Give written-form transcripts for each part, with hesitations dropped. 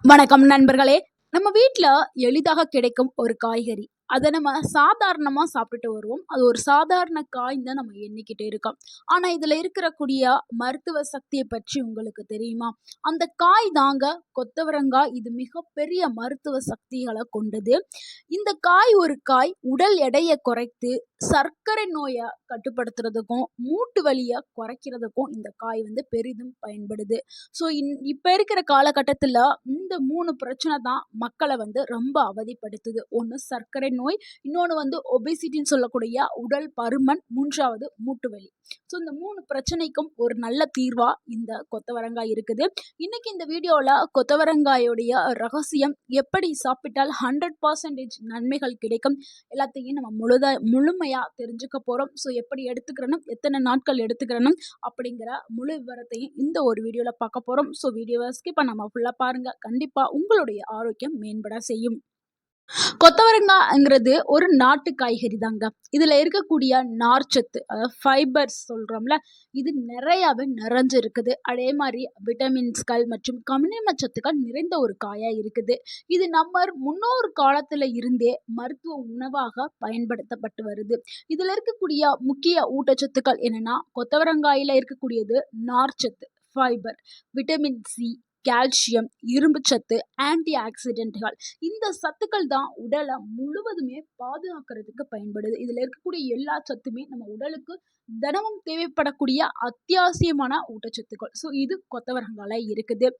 வணக்கம் நண்பர்களே. நம்ம வீட்ல எளிதாக கிடைக்கும் ஒரு காய்கறி. அத நம்ம சாதாரணமா சாப்பிட்டுட்டு வருவோம். அது ஒரு சாதாரண காய்ன்னு தான் நம்ம எண்ணிக்கிட்டே இருக்கோம். ஆனா, இதுல இருக்கக்கூடிய மருத்துவ சக்திய பற்றி உங்களுக்கு தெரியுமா? அந்த காய் தாங்க கொத்தவரங்காய். இது மிகப்பெரிய மருத்துவ சக்திகள கொண்டது. இந்த காய் ஒரு காய் உடல் எடைய குறைத்து, சர்க்கரை நோய கட்டுப்படுத்துறதுக்கும், மூட்டு வலிய குறைக்கிறதுக்கும் இந்த காய் பெரிதும் பயன்படுது. ஸோ, இப்ப இருக்கிற காலகட்டத்தில இந்த 3 பிரச்சனை தான் மக்கள ரொம்ப அவதிப்படுத்துது. ஒண்ணு சர்க்கரை நோய், இன்னொன்னு ஒபேசிட்டின்னு சொல்லக்கூடிய உடல் பருமன், 3வது மூட்டு வலி. ஸோ, இந்த 3 பிரச்சனைக்கும் ஒரு நல்ல தீர்வா இந்த கொத்தவரங்காய் இருக்குது. இன்னைக்கு இந்த வீடியோல கொத்தவரங்காயோடைய ரகசியம், எப்படி சாப்பிட்டால் 100% நன்மைகள் கிடைக்கும், எல்லாத்தையும் நம்ம முழுமையா தெரிஞ்சுக்க போறோம். ஸோ, எப்படி எடுத்துக்கிறணும், எத்தனை நாட்கள் எடுத்துக்கிறணும் அப்படிங்கிற முழு விவரத்தையும் இந்த ஒரு வீடியோல பார்க்க போறோம். ஸோ, வீடியோவை ஸ்கிப் பண்ணாம ஃபுல்லா பாருங்க. கண்டிப்பா உங்களுடைய ஆரோக்கியம் மேம்பட செய்யும். கொத்தவரங்காய்ங்கிறது ஒரு நாட்டு காய்கறி தாங்க. இதுல இருக்கக்கூடிய நார்ச்சத்து, அதாவது ஃபைபர்ஸ் சொல்றோம்ல, இது நிறையாவே நிறைஞ்சு இருக்குது. அதே மாதிரி விட்டமின்ஸ்கள் மற்றும் கனிம சத்துக்கள் நிறைந்த ஒரு காயா இருக்குது. இது நம்ம முன்னோர் காலத்துல இருந்தே மருத்துவ உணவாக பயன்படுத்தப்பட்டு வருது. இதுல இருக்கக்கூடிய முக்கிய ஊட்டச்சத்துக்கள் என்னன்னா, கொத்தவரங்காயில இருக்கக்கூடியது நார்ச்சத்து, ஃபைபர், விட்டமின் சி, கால்சியம், இரும்பு சத்து, ஆன்டி ஆக்சிடென்ட்கள். இந்த சத்துக்கள் தான் உடலை முழுவதுமே பாதுகாக்கிறதுக்கு பயன்படுது. இதுல இருக்கக்கூடிய எல்லா சத்துமே நம்ம உடலுக்கு தினமும் தேவைப்படக்கூடிய அத்தியாவசியமான ஊட்டச்சத்துக்கள். ஸோ, இது கொத்தவரங்கால இருக்குது.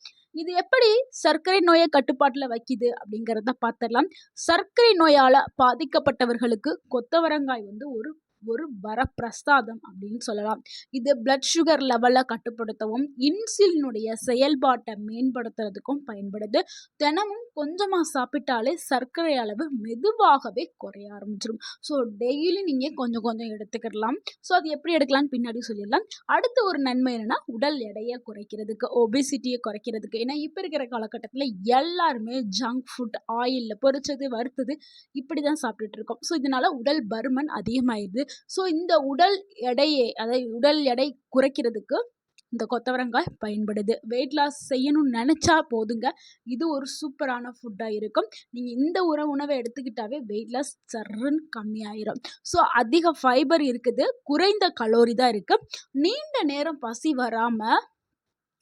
இது எப்படி சர்க்கரை நோயை கட்டுப்பாட்டுல வைக்குது அப்படிங்கிறத பார்த்துடலாம். சர்க்கரை நோயால பாதிக்கப்பட்டவர்களுக்கு கொத்தவரங்காய் ஒரு ஒரு வரப்பிரசாதம் அப்படின்னு சொல்லலாம். இது பிளட் சுகர் லெவலை கட்டுப்படுத்தவும், இன்சுலினுடைய செயல்பாட்டை மேம்படுத்துறதுக்கும் பயன்படுது. தினமும் கொஞ்சமா சாப்பிட்டாலே சர்க்கரை அளவு மெதுவாகவே குறைய ஆரம்பிச்சிடும். ஸோ, டெய்லி நீங்க கொஞ்சம் கொஞ்சம் எடுத்துக்கிடலாம். ஸோ, அது எப்படி எடுக்கலாம்னு பின்னாடி சொல்லிடலாம். அடுத்த ஒரு நன்மை என்னன்னா, உடல் எடையை குறைக்கிறதுக்கு, ஒபிசிட்டியை குறைக்கிறதுக்கு. ஏன்னா இப்ப இருக்கிற காலகட்டத்தில் எல்லாருமே ஜங்க் ஃபுட், ஆயில்ல பொரிச்சது, வறுத்தது இப்படிதான் சாப்பிட்டுட்டு இருக்கோம். ஸோ, இதனால உடல் பருமன் அதிகமாயிருது. ஸோ, இந்த உடல் எடையை, அதாவது உடல் எடை குறைக்கிறதுக்கு இந்த கொத்தவரங்காய் பயன்படுது. வெயிட் லாஸ் செய்யணும்னு நினைச்சா போதுங்க, இது ஒரு சூப்பரான ஃபுட்டா இருக்கும். நீங்க இந்த உணவை எடுத்துக்கிட்டாவே வெயிட் லாஸ் சர்ன்னு கம்மியாயிரும். ஸோ, அதிக ஃபைபர் இருக்குது, குறைந்த கலோரி தான் இருக்கு. நீண்ட நேரம் பசி வராம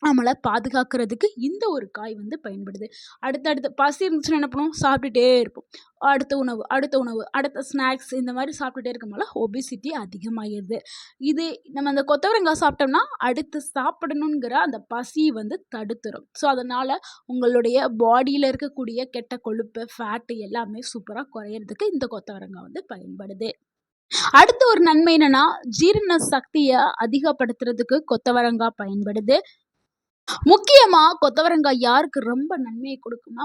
நம்மளை பாதுகாக்கிறதுக்கு இந்த ஒரு காய் பயன்படுது. அடுத்தடுத்து பசி இருந்துச்சுன்னா என்ன பண்ணுவோம், சாப்பிட்டுட்டே இருப்போம். அடுத்த உணவு, அடுத்த உணவு, அடுத்த ஸ்நாக்ஸ், இந்த மாதிரி சாப்பிட்டுட்டே இருக்கனால ஒபிசிட்டி அதிகமாகிடுது. இது நம்ம அந்த கொத்தவரங்காய் சாப்பிட்டோம்னா அடுத்து சாப்பிடணுங்கிற அந்த பசி தடுத்துரும். ஸோ, அதனால உங்களுடைய பாடியில் இருக்கக்கூடிய கெட்ட கொழுப்பு, ஃபேட்டு எல்லாமே சூப்பராக குறையிறதுக்கு இந்த கொத்தவரங்காய் பயன்படுது. அடுத்த ஒரு நன்மை என்னன்னா, ஜீரண சக்தியை அதிகப்படுத்துறதுக்கு கொத்தவரங்காய் பயன்படுது. முக்கியமா கொத்தவரங்காய் யாருக்கு ரொம்ப நன்மையை கொடுக்கும்னா,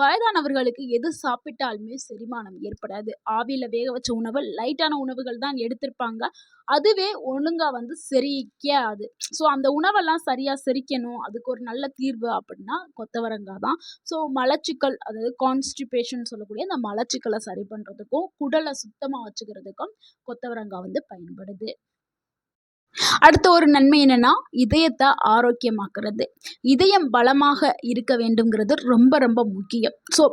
வயதானவர்களுக்கு எது சாப்பிட்டாலுமே செரிமானம் ஏற்படாது. ஆவியில வேக வச்ச உணவு, லைட்டான உணவுகள் தான் எடுத்திருப்பாங்க. அதுவே ஒழுங்கா செரிக்காது. ஸோ, அந்த உணவெல்லாம் சரியா செரிக்கணும், அதுக்கு ஒரு நல்ல தீர்வு அப்படின்னா கொத்தவரங்காய் தான். ஸோ, மலச்சிக்கல், அதாவது கான்ஸ்டிபேஷன் சொல்லக்கூடிய அந்த மலச்சிக்கலை சரி பண்றதுக்கும், குடலை சுத்தமா வச்சுக்கிறதுக்கும் கொத்தவரங்காய் பயன்படுது. அடுத்த ஒரு நன்மை என்னன்னா, இதயத்தை ஆரோக்கியமாக்குறது. இதயம் பலமாக இருக்க வேண்டும்ங்கிறது ரொம்ப ரொம்ப முக்கியம். ஸோ,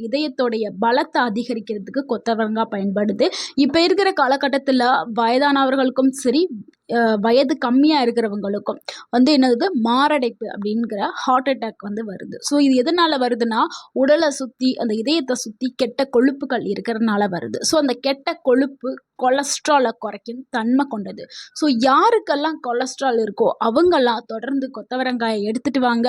இதயத்தோடைய பலத்தை அதிகரிக்கிறதுக்கு கொத்தவரங்காய் பயன்படுது. இப்போ இருக்கிற காலகட்டத்தில் வயதானவர்களுக்கும் சரி, வயது கம்மியாக இருக்கிறவங்களுக்கும் என்னது மாரடைப்பு அப்படிங்கிற ஹார்ட் அட்டாக் வருது. ஸோ, இது எதனால் வருதுன்னா, உடலை சுற்றி, அந்த இதயத்தை சுற்றி கெட்ட கொழுப்புகள் இருக்கிறதுனால வருது. ஸோ, அந்த கெட்ட கொழுப்பு கொலஸ்ட்ராலை குறைக்கும் தன்மை கொண்டது. ஸோ, யாருக்கெல்லாம் கொலஸ்ட்ரால் இருக்கோ அவங்கெல்லாம் தொடர்ந்து கொத்தவரங்காயை எடுத்துகிட்டு வாங்க.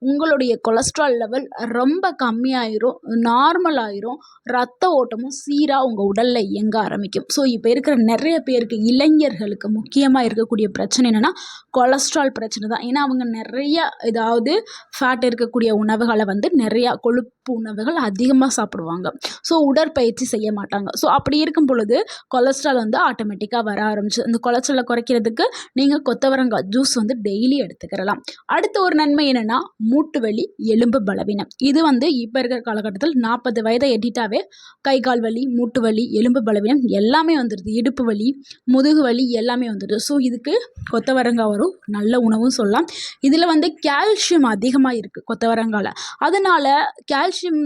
உங்களுடைய கொலஸ்ட்ரால் லெவல் ரொம்ப கம்மியாயிரும், நார்மல் ஆயிரும், ரத்த ஓட்டமும் சீராக உங்கள் உடலில் இயங்க ஆரம்பிக்கும். ஸோ, இப்போ இருக்கிற நிறைய பேருக்கு, இளைஞர்களுக்கு முக்கியமாக இருக்கக்கூடிய பிரச்சனை என்னென்னா கொலஸ்ட்ரால் பிரச்சனை தான். ஏன்னா அவங்க நிறைய ஏதாவது ஃபேட் இருக்கக்கூடிய உணவுகளை நிறையா கொழுப்பு உணவுகள் அதிகமாக சாப்பிடுவாங்க. ஸோ, உடற்பயிற்சி செய்ய மாட்டாங்க. ஸோ, அப்படி இருக்கும் பொழுது கொலஸ்ட்ரால் கொலஸ்ட்ரால் வந்து ஆட்டோமேட்டிக்காக வர ஆரம்பிச்சு. இந்த கொலஸ்ட்ராலை குறைக்கிறதுக்கு நீங்கள் கொத்தவரங்காய் ஜூஸ் வந்து டெய்லி எடுத்துக்கிறலாம். அடுத்த ஒரு நன்மை என்னென்னா மூட்டு வலி, எலும்பு பலவீனம். இது வந்து இப்போ இருக்கிற காலகட்டத்தில் 40 வயதை எட்டிட்டாவே கை கால் வலி, மூட்டு வலி, எலும்பு பலவீனம் எல்லாமே வந்துடுது. இடுப்பு வலி, முதுகு வலி எல்லாமே வந்துடுது. ஸோ இதுக்கு கொத்தவரங்காய் ஒரு நல்ல உணவும் சொல்லலாம். இதில் வந்து கால்சியம் அதிகமாக இருக்குது கொத்தவரங்காயில். அதனால் கால்சியம்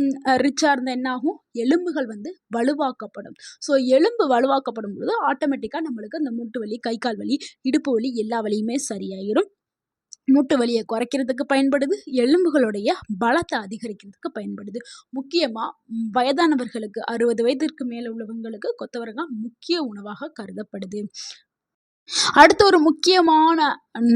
ரிச்சாக இருந்தால் என்ன ஆகும், எலும்புகள் வந்து வலுவாக்கப்படும். ஸோ எலும்பு வலுவாக்கப்படும் பொழுது ஆட்டோமேட்டிக்காக நம்மளுக்கு அந்த மூட்டு வலி, கை கால் வலி, இடுப்பு வலி எல்லா வலியுமே சரியாயிரும். மூட்டு வலியை குறைக்கிறதுக்கு பயன்படுது, எலும்புகளுடைய பலத்தை அதிகரிக்கிறதுக்கு பயன்படுது. முக்கியமாக வயதானவர்களுக்கு 60 வயதிற்கு மேலே உள்ளவங்களுக்கு கொத்தவரங்காய் முக்கிய உணவாக கருதப்படுது. அடுத்த ஒரு முக்கியமான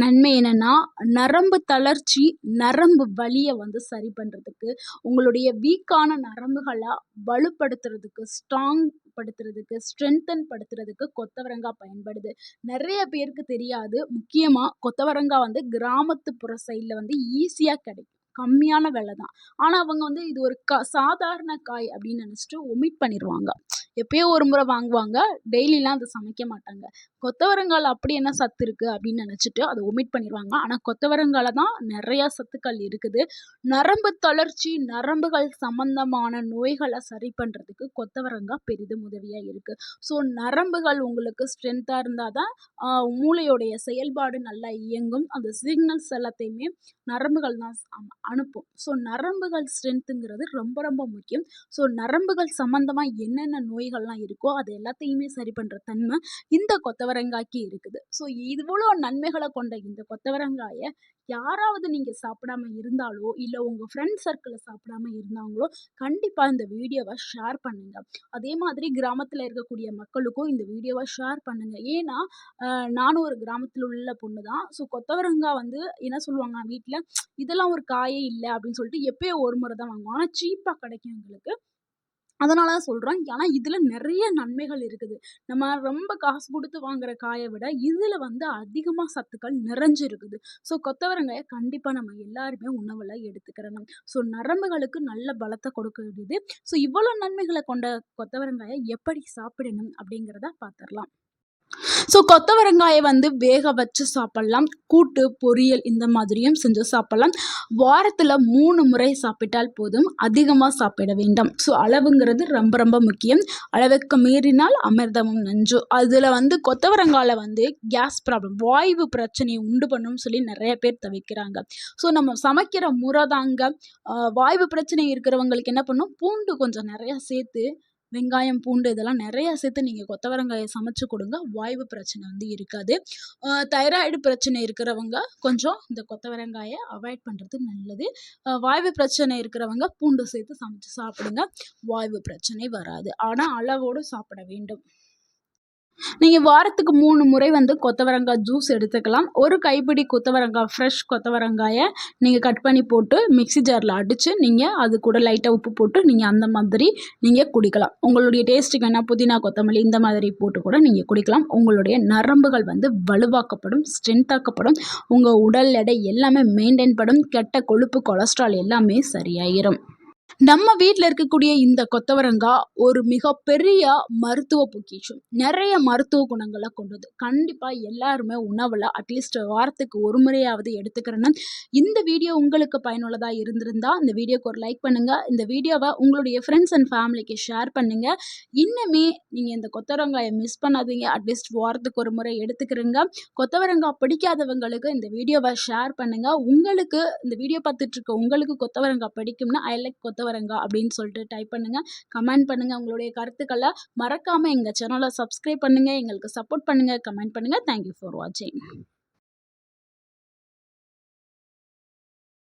நன்மை என்னென்னா நரம்பு தளர்ச்சி, நரம்பு வலியை வந்து சரி பண்ணுறதுக்கு, உங்களுடைய வீக்கான நரம்புகளை வலுப்படுத்துறதுக்கு, ஸ்ட்ராங் படுத்துறதுக்கு, ஸ்ட்ரென்தன் படுத்துறதுக்கு கொத்தவரங்காய் பயன்படுது. நிறைய பேருக்கு தெரியாது. முக்கியமாக கொத்தவரங்காய் வந்து கிராமத்துப்புற சைடில் வந்து ஈஸியாக கிடைக்கும். கம்மியான விலை தான். ஆனால் அவங்க வந்து இது ஒரு சாதாரண காய் அப்படின்னு நினச்சிட்டு ஒமிட் பண்ணிடுவாங்க. எப்பயோ ஒரு முறை வாங்குவாங்க, டெய்லிலாம் அதை சமைக்க மாட்டாங்க. கொத்தவரங்காயில் அப்படி என்ன சத்து இருக்குது அப்படின்னு நினச்சிட்டு அதை ஒமிட் பண்ணிடுவாங்க. ஆனால் கொத்தவரங்காயில் தான் நிறையா சத்துக்கள் இருக்குது. நரம்பு தளர்ச்சி, நரம்புகள் சம்பந்தமான நோய்களை சரி பண்ணுறதுக்கு கொத்தவரங்காய் பெரிதும் உதவியாக இருக்குது. ஸோ நரம்புகள் உங்களுக்கு ஸ்ட்ரென்த்தாக இருந்தால் தான் மூளையோடைய செயல்பாடு நல்லா இயங்கும். அந்த சிக்னல்ஸ் எல்லாத்தையுமே நரம்புகள் தான் அனுப்பும். ஸோ நரம்புகள் ஸ்ட்ரென்த்துங்கிறது ரொம்ப ரொம்ப முக்கியம். ஸோ நரம்புகள் சம்மந்தமாக என்னென்ன நோய்கள்லாம் இருக்கோ அது எல்லாத்தையுமே சரி பண்ணுற தன்மை இந்த கொத்தவரங்காய்க்கு இருக்குது. ஸோ இவ்வளோ நன்மைகளை கொண்ட இந்த கொத்தவரங்காயை யாராவது நீங்கள் சாப்பிடாம இருந்தாலோ இல்லை உங்கள் ஃப்ரெண்ட் சர்க்கிளில் சாப்பிடாம இருந்தாங்களோ கண்டிப்பாக இந்த வீடியோவை ஷேர் பண்ணுங்கள். அதே மாதிரி கிராமத்தில் இருக்கக்கூடிய மக்களுக்கும் இந்த வீடியோவை ஷேர் பண்ணுங்கள். ஏன்னா நானும் ஒரு கிராமத்தில் உள்ள பொண்ணு தான். ஸோ கொத்தவரங்காய் வந்து என்ன சொல்லுவாங்க வீட்டில், இதெல்லாம் ஒரு காயே இல்லை அப்படின்னு சொல்லிட்டு எப்பயோ ஒரு முறை தான் வாங்குவோம். ஆனால் சீப்பாக கிடைக்கும் எங்களுக்கு. அதனால தான் சொல்கிறேன். ஏன்னா இதில் நிறைய நன்மைகள் இருக்குது. நம்ம ரொம்ப காசு கொடுத்து வாங்குற காயை விட இதில் வந்து அதிகமாக சத்துக்கள் நிறைஞ்சிருக்குது. ஸோ கொத்தவரங்காயை கண்டிப்பாக நம்ம எல்லாருமே உணவில் எடுத்துக்கிறணும். ஸோ நரம்புகளுக்கு நல்ல பலத்தை கொடுக்கக்கூடியது. ஸோ இவ்வளோ நன்மைகளை கொண்ட கொத்தவரங்காயை எப்படி சாப்பிடணும் அப்படிங்கிறத பார்த்துடலாம். ஸோ கொத்தவரங்காயை வந்து வேக வச்சு சாப்பிட்லாம். கூட்டு, பொரியல் இந்த மாதிரியும் செஞ்சு சாப்பிட்லாம். வாரத்தில் 3 முறை சாப்பிட்டால் போதும். அதிகமாக சாப்பிட வேண்டாம். ஸோ அளவுங்கிறது ரொம்ப ரொம்ப முக்கியம். அளவுக்கு மீறினால் அமிர்தமும் நஞ்சு. அதில் வந்து கொத்தவரங்காயில் வந்து கேஸ் ப்ராப்ளம், வாய்வு பிரச்சனையை உண்டு பண்ணும்னு சொல்லி நிறைய பேர் தவிர்க்கிறாங்க. ஸோ நம்ம சமைக்கிற முறை தாங்க. வாய்வு பிரச்சனை இருக்கிறவங்களுக்கு என்ன பண்ணும், பூண்டு கொஞ்சம் நிறையா சேர்த்து, வெங்காயம், பூண்டு இதெல்லாம் நிறையா சேர்த்து நீங்கள் கொத்தவரங்காயை சமைச்சு கொடுங்க. வாய்வு பிரச்சனை வந்து இருக்காது. தைராய்டு பிரச்சனை இருக்கிறவங்க கொஞ்சம் இந்த கொத்தவரங்காயை அவாய்ட் பண்ணுறது நல்லது. வாய்வு பிரச்சனை இருக்கிறவங்க பூண்டு சேர்த்து சமைச்சு சாப்பிடுங்க. வாய்வு பிரச்சனை வராது. ஆனால் அளவோடு சாப்பிட வேண்டும். நீங்கள் வாரத்துக்கு 3 முறை வந்து கொத்தவரங்காய் ஜூஸ் எடுத்துக்கலாம். ஒரு கைப்பிடி கொத்தவரங்காய், ஃப்ரெஷ் கொத்தவரங்காயை நீங்கள் கட் பண்ணி போட்டு மிக்ஸி ஜாரில் அடித்து நீங்கள் அது கூட லைட்டாக உப்பு போட்டு நீங்கள் அந்த மாதிரி நீங்கள் குடிக்கலாம். உங்களுடைய டேஸ்ட்டுக்கு வேணால் புதினா, கொத்தமல்லி இந்த மாதிரி போட்டு கூட நீங்கள் குடிக்கலாம். உங்களுடைய நரம்புகள் வந்து வலுவாக்கப்படும், ஸ்ட்ரென்த்தாக்கப்படும். உங்கள் உடல் எடை எல்லாமே மெயின்டைன் படும். கெட்ட கொழுப்பு, கொலஸ்ட்ரால் எல்லாமே சரியாயிரும். நம்ம வீட்டில் இருக்கக்கூடிய இந்த கொத்தவரங்காய் ஒரு மிகப்பெரிய மருத்துவ பொக்கிஷம். நிறைய மருத்துவ குணங்களை கொண்டது. கண்டிப்பாக எல்லாருமே உணவில் அட்லீஸ்ட் வாரத்துக்கு ஒரு முறையாவது எடுத்துக்கிறேன்னு. இந்த வீடியோ உங்களுக்கு பயனுள்ளதாக இருந்திருந்தால் இந்த வீடியோக்கு ஒரு லைக் பண்ணுங்கள். இந்த வீடியோவை உங்களுடைய ஃப்ரெண்ட்ஸ் அண்ட் ஃபேமிலிக்கு ஷேர் பண்ணுங்கள். இன்னுமே நீங்கள் இந்த கொத்தவரங்காயை மிஸ் பண்ணாதீங்க. அட்லீஸ்ட் வாரத்துக்கு ஒரு முறை எடுத்துக்கிறீங்க. கொத்தவரங்காய் பிடிக்காதவங்களுக்கு இந்த வீடியோவை ஷேர் பண்ணுங்கள். உங்களுக்கு இந்த வீடியோ பார்த்துட்டு இருக்க உங்களுக்கு கொத்தவரங்காய் பிடிக்கும்னா ஐ லைக் கொத்தவரங்காய் அப்படின்னு சொல்லிட்டு டைப் பண்ணுங்க, கமெண்ட் பண்ணுங்க. உங்களுடைய கருத்துக்களை மறக்காம எங்க சேனலை சப்ஸ்கிரைப் பண்ணுங்க, எங்களுக்கு சப்போர்ட் பண்ணுங்க, கமெண்ட் பண்ணுங்க. தேங்க்யூ ஃபார் வாட்சிங்.